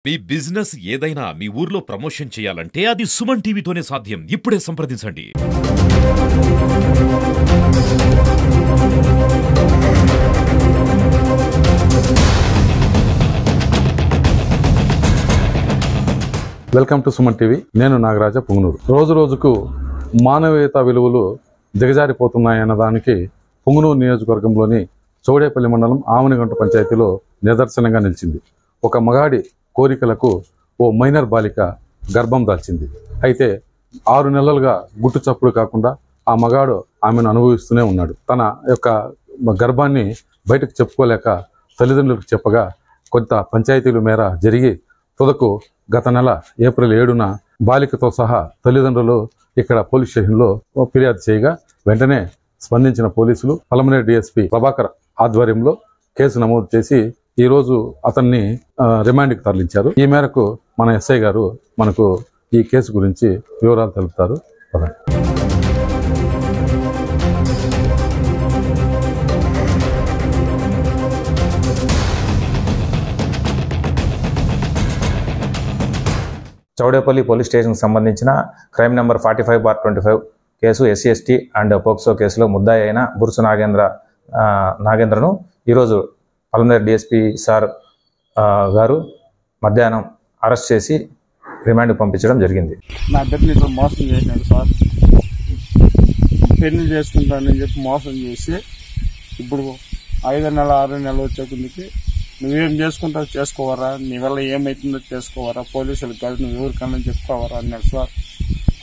మీ business ఏదైనా మీ ఊర్లో promotion చేయాలంటే అది సుమన్ టీవీతోనే సాధ్యం. ఇప్పుడే సంప్రదించండి. Welcome to Suman TV. నేను నాగరాజ పుంగనూరు. రోజు రోజుకు మానవీయతా విలువలు దిగజారిపోతున్నాయన్న దానికి పుంగనూరు నియోజకవర్గంలోని చౌడేపల్లి మండలం ఆమనిగంట పంచాయతీలో నిదర్శనంగా నిలిచింది. ఒక మగాడి కోరికలకు ఓ మైనర్ బాలిక గర్భం దాల్చింది. అయితే 6 నెలలుగా గుట్టు చప్పుడు కాకుండా ఆ మగాడు ఆమెను అనుభవిస్తూనే ఉన్నాడు. తన యొక్క గర్భాన్ని బయటకు చెప్పుకోలేక తల్లిదండ్రులకు చెప్పగా కొంత పంచాయతీల మేర జరిగి తుదకు గత నెల ఏప్రిల్ 7న బాలికతో సహా తల్లిదండ్రులు ఇక్కడ పోలీస్ స్టేషన్లో ఫిర్యాదు చేయగా వెంటనే స్పందించిన పోలీసులు పలమనేరు డిఎస్పీ ప్రభాకర్ ఆధ్వర్యంలో కేసు నమోదు చేసి ఈ రోజు అతన్ని రిమాండ్కి తరలించారు. ఈ మేరకు మన ఎస్ఐ గారు మనకు ఈ కేసు గురించి వివరాలు తెలుపుతారు. చౌడేపల్లి పోలీస్ స్టేషన్కి సంబంధించిన crime number 45/25 case SC/ST and POCSO కేసులో ముద్దాయి అయిన బురుసు నాగేంద్రను ఈరోజు పలమనేరు డిఎస్పీ సార్ గారు మధ్యాహ్నం అరెస్ట్ చేసి రిమాండ్కి పంపించడం జరిగింది. నా బిడ్డని ఇట్లా మోసం చేసినాడు సార్. పెళ్లి చేసుకుంటానని చెప్పి మోసం చేసి ఇప్పుడు 5 నెల 6 నెలలు వచ్చే కిందకి నువ్వేం చేసుకుంటావు చేసుకోవరా, నీ వల్ల ఏమవుతుందో చేసుకోవరా, పోలీసులకు కాదు నువ్వు ఎవరికన్నా చెప్పుకోవరా అన్నాడు సార్.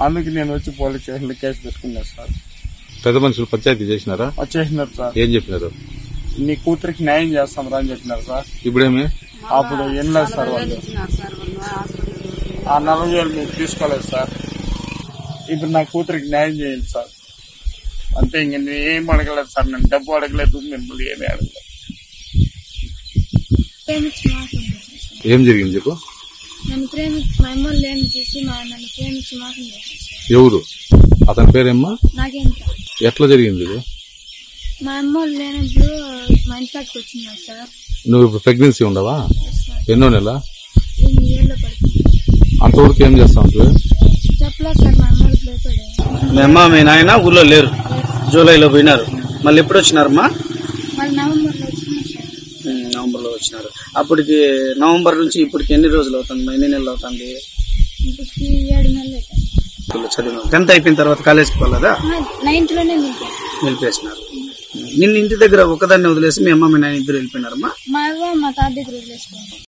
అందుకు నేను వచ్చి పోలీస్ స్టేషన్లో కేసు పెట్టుకున్నాను సార్. పెద్ద మనుషులు పంచాయతీ చేసినారు సార్. ఏం చెప్పినారు? నీ కూతురికి న్యాయం చేస్తాం రా అని చెప్పినారు సార్. ఇప్పుడేమి అప్పుడు ఏం లేదు సార్, వాళ్ళు ఆ 40,000 మీరు తీసుకోలేదు సార్. ఇప్పుడు నా కూతురికి న్యాయం చేయండి సార్. అంతే, ఇంక నేను ఏం అడగలేదు సార్. నేను డబ్బు అడగలేదు, మిమ్మల్ని ఏమీ అడగలేదు. ఏం జరిగింది చెప్పు. ఎవరు అతని పేరేమ్మా? ఎట్లా జరిగింది ఇది? మా అమ్మ లేనప్పుడు మా ఇంటికి వచ్చిందా సార్. నువ్వు ఇప్పుడు ప్రెగ్నెన్సీ ఉండవా? ఎన్నో నెల? ఏళ్ళ అంతవరకు ఏం చేస్తావు? చెప్పలేదు సార్. మా అమ్మకి భయపడే. మీ అమ్మ మీ నాయన ఊర్లో లేరు, జూలైలో పోయినారు. మళ్ళీ ఎప్పుడు వచ్చినారమ్మా? వాళ్ళు నవంబర్లో వచ్చినారు సార్. నవంబర్లో వచ్చినారు. అప్పటికి నవంబర్ నుంచి ఇప్పటికి ఎన్ని రోజులు అవుతుంది, ఎన్ని నెలలు అవుతుంది? ఇప్పటికి 7 నెలలు అవుతుంది. చదివిన 10th అయిపోయిన తర్వాత కాలేజ్కి పోలేదా? 9th లోనే నిలిపేసినారు. నిన్న ఇంటి దగ్గర ఒకదాన్ని వదిలేసి మీ అమ్మ మీ నాయన ఇద్దరు వెళ్ళిపోయినారమ్మా? మా అవ్వ మా తాత దగ్గర వదిలేసుకుంటాం.